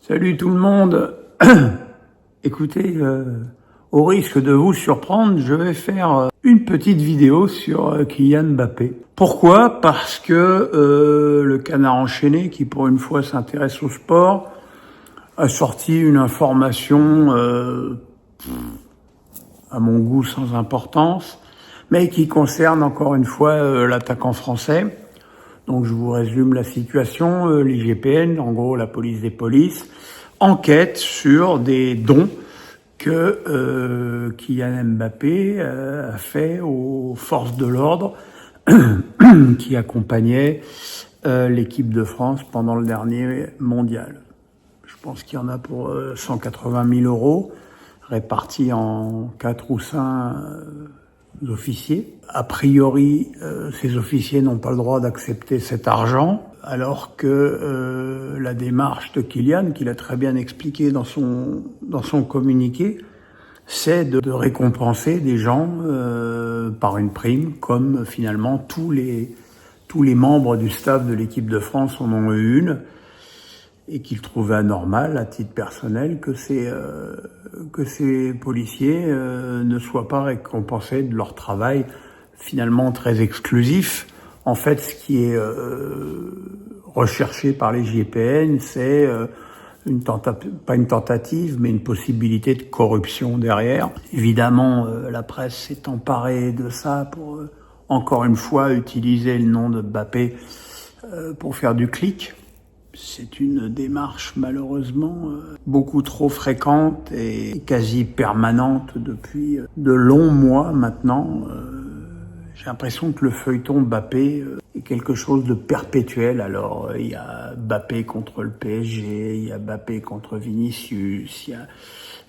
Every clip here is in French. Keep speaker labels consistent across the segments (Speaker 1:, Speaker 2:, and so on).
Speaker 1: Salut tout le monde. Écoutez, au risque de vous surprendre, je vais faire une petite vidéo sur Kylian Mbappé. Pourquoi ? Parce que le Canard enchaîné, qui pour une fois s'intéresse au sport, a sorti une information à mon goût sans importance, mais qui concerne encore une fois l'attaquant français. Donc je vous résume la situation. L'IGPN, en gros la police des polices, enquête sur des dons que Kylian Mbappé a fait aux forces de l'ordre qui accompagnaient l'équipe de France pendant le dernier mondial. Je pense qu'il y en a pour 180 000 euros, répartis en 4 ou 5 officiers. A priori, ces officiers n'ont pas le droit d'accepter cet argent, alors que la démarche de Kylian, qu'il a très bien expliqué dans son communiqué, c'est de récompenser des gens par une prime, comme finalement tous les membres du staff de l'équipe de France en ont eu une, et qu'il trouvait anormal, à titre personnel, que ces policiers ne soient pas récompensés de leur travail finalement très exclusif. En fait, ce qui est recherché par les JPN, c'est pas une tentative, mais une possibilité de corruption derrière. Évidemment, la presse s'est emparée de ça pour, encore une fois, utiliser le nom de Mbappé pour faire du clic. C'est une démarche malheureusement beaucoup trop fréquente et quasi permanente depuis de longs mois maintenant. J'ai l'impression que le feuilleton Mbappé est quelque chose de perpétuel. Alors il y a Mbappé contre le PSG, il y a Mbappé contre Vinicius,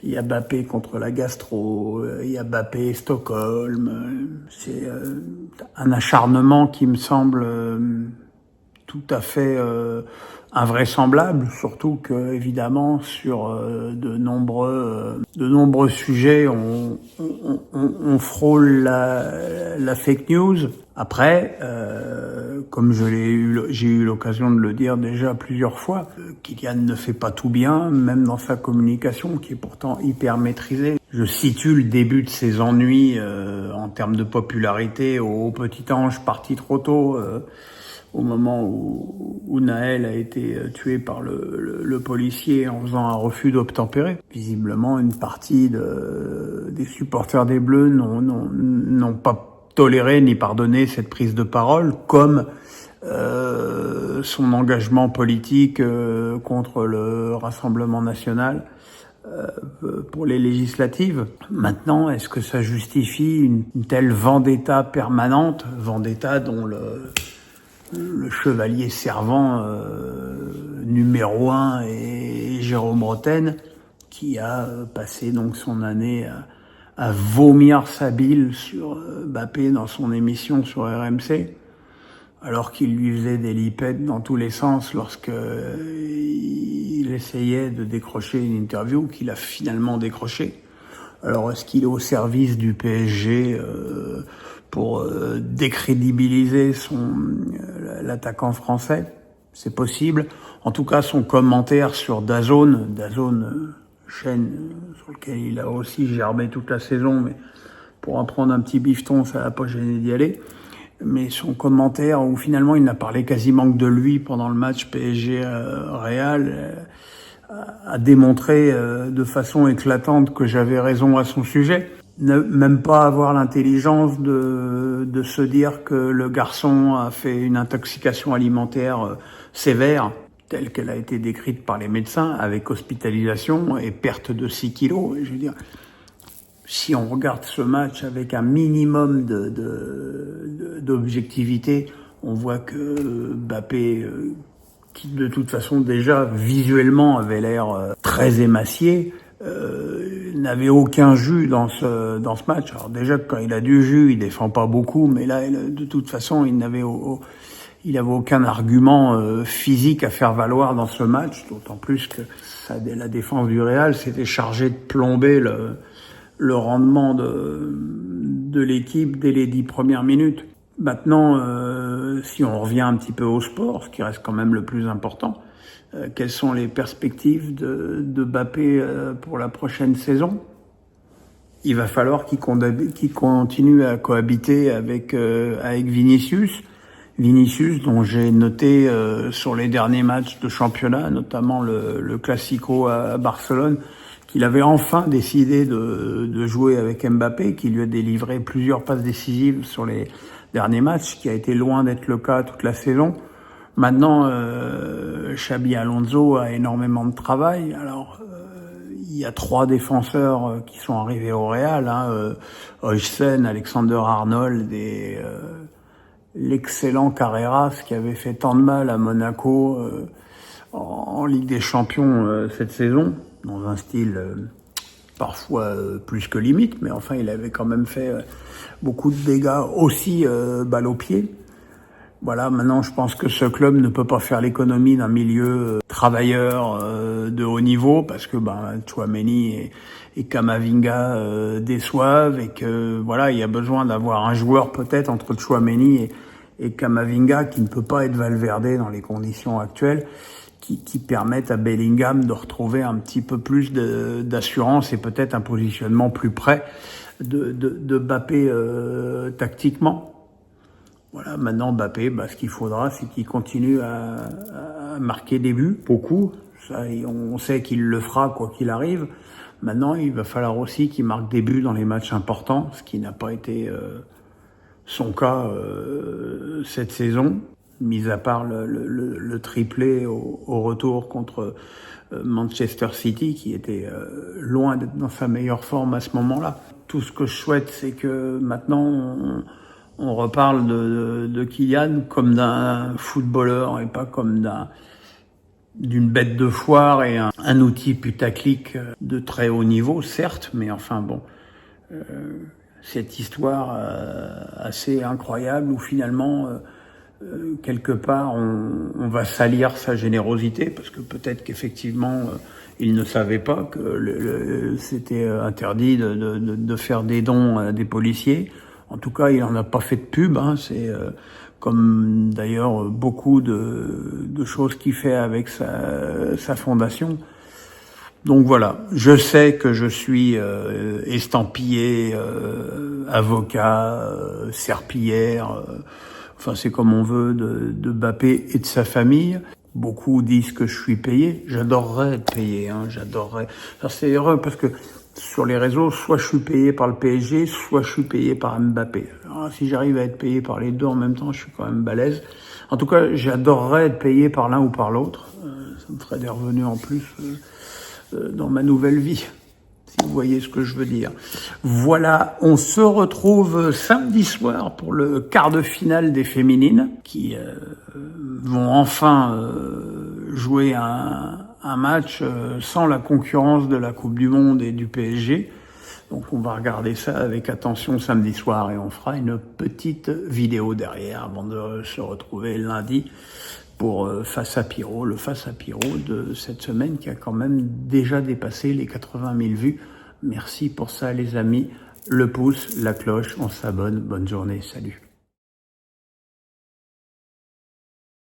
Speaker 1: il y a Mbappé contre la gastro, il y a Mbappé Stockholm. C'est un acharnement qui me semble tout à fait invraisemblable, surtout que évidemment sur de nombreux sujets on frôle la fake news. Après, comme j'ai eu l'occasion de le dire déjà plusieurs fois, Kylian ne fait pas tout bien, même dans sa communication qui est pourtant hyper maîtrisée. Je situe le début de ses ennuis en termes de popularité au petit ange parti trop tôt. Au moment où Naël a été tué par le policier en faisant un refus d'obtempérer. Visiblement, une partie des supporters des Bleus n'ont pas toléré ni pardonné cette prise de parole, comme son engagement politique contre le Rassemblement national pour les législatives. Maintenant, est-ce que ça justifie une telle vendetta permanente, vendetta dont le chevalier servant numéro 1 est Jérôme Rotten, qui a passé donc son année à vomir sa bile sur Mbappé dans son émission sur RMC, alors qu'il lui faisait des lipettes dans tous les sens lorsque il essayait de décrocher une interview qu'il a finalement décrochée. Alors est-ce qu'il est au service du PSG pour décrédibiliser l'attaquant français? C'est possible. En tout cas, son commentaire sur DAZN, chaîne sur laquelle il a aussi gerbé toute la saison, mais pour en prendre un petit bifton, ça l'a pas gêné d'y aller. Mais son commentaire, où finalement il n'a parlé quasiment que de lui pendant le match PSG-Real, a démontré de façon éclatante que j'avais raison à son sujet. Ne même pas avoir l'intelligence de se dire que le garçon a fait une intoxication alimentaire sévère, telle qu'elle a été décrite par les médecins, avec hospitalisation et perte de 6 kilos. Et je veux dire, si on regarde ce match avec un minimum d'objectivité, on voit que Mbappé, qui de toute façon déjà visuellement avait l'air très émacié, n'avait aucun jus dans ce match. Alors déjà, quand il a du jus, il défend pas beaucoup, mais là, de toute façon, il avait aucun argument physique à faire valoir dans ce match, d'autant plus que la défense du Real s'était chargée de plomber le rendement de l'équipe dès les 10 premières minutes. Maintenant, si on revient un petit peu au sport, ce qui reste quand même le plus important, quelles sont les perspectives de Mbappé pour la prochaine saison? Il va falloir qu'il continue à cohabiter avec Vinicius. Vinicius, dont j'ai noté sur les derniers matchs de championnat, notamment le Classico à Barcelone, qu'il avait enfin décidé de jouer avec Mbappé, qui lui a délivré plusieurs passes décisives sur les derniers matchs, qui a été loin d'être le cas toute la saison. Maintenant, Xabi Alonso a énormément de travail. Alors, il y a 3 défenseurs qui sont arrivés au Real, Huysen, Alexander-Arnold et l'excellent Carreras qui avait fait tant de mal à Monaco en Ligue des Champions cette saison, dans un style parfois plus que limite, mais enfin il avait quand même fait beaucoup de dégâts aussi balle au pied. Voilà, maintenant je pense que ce club ne peut pas faire l'économie d'un milieu travailleur de haut niveau, parce que Tchouaméni et Camavinga déçoivent, et que voilà, il y a besoin d'avoir un joueur peut-être entre Tchouaméni et Camavinga qui ne peut pas être Valverde dans les conditions actuelles, qui permettent à Bellingham de retrouver un petit peu plus d'assurance et peut-être un positionnement plus près de Mbappé tactiquement. Voilà, maintenant Mbappé, ce qu'il faudra, c'est qu'il continue à marquer des buts, beaucoup. Ça, on sait qu'il le fera quoi qu'il arrive. Maintenant, il va falloir aussi qu'il marque des buts dans les matchs importants, ce qui n'a pas été son cas cette saison, mis à part le triplé au retour contre Manchester City, qui était loin d'être dans sa meilleure forme à ce moment-là. Tout ce que je souhaite, c'est que maintenant on reparle de Kylian comme d'un footballeur et pas comme d'une bête de foire et un outil putaclic de très haut niveau, certes, mais enfin bon, cette histoire assez incroyable où finalement, quelque part, on va salir sa générosité, parce que peut-être qu'effectivement, il ne savait pas que c'était interdit de faire des dons à des policiers. En tout cas, il en a pas fait de pub. C'est comme d'ailleurs beaucoup de choses qu'il fait avec sa fondation. Donc voilà, je sais que je suis estampillé avocat, serpillière, enfin c'est comme on veut de Mbappé et de sa famille. Beaucoup disent que je suis payé. J'adorerais être payé, j'adorerais. Alors c'est heureux parce que sur les réseaux, soit je suis payé par le PSG, soit je suis payé par Mbappé. Alors, si j'arrive à être payé par les deux en même temps, je suis quand même balèze. En tout cas, j'adorerais être payé par l'un ou par l'autre. Ça me ferait des revenus en plus dans ma nouvelle vie, si vous voyez ce que je veux dire. Voilà, on se retrouve samedi soir pour le quart de finale des féminines, qui vont enfin jouer un match sans la concurrence de la Coupe du Monde et du PSG. Donc on va regarder ça avec attention samedi soir, et on fera une petite vidéo derrière avant de se retrouver lundi pour Face à Pierrot, le Face à Pierrot de cette semaine qui a quand même déjà dépassé les 80 000 vues. Merci pour ça les amis, le pouce, la cloche, on s'abonne, bonne journée, salut.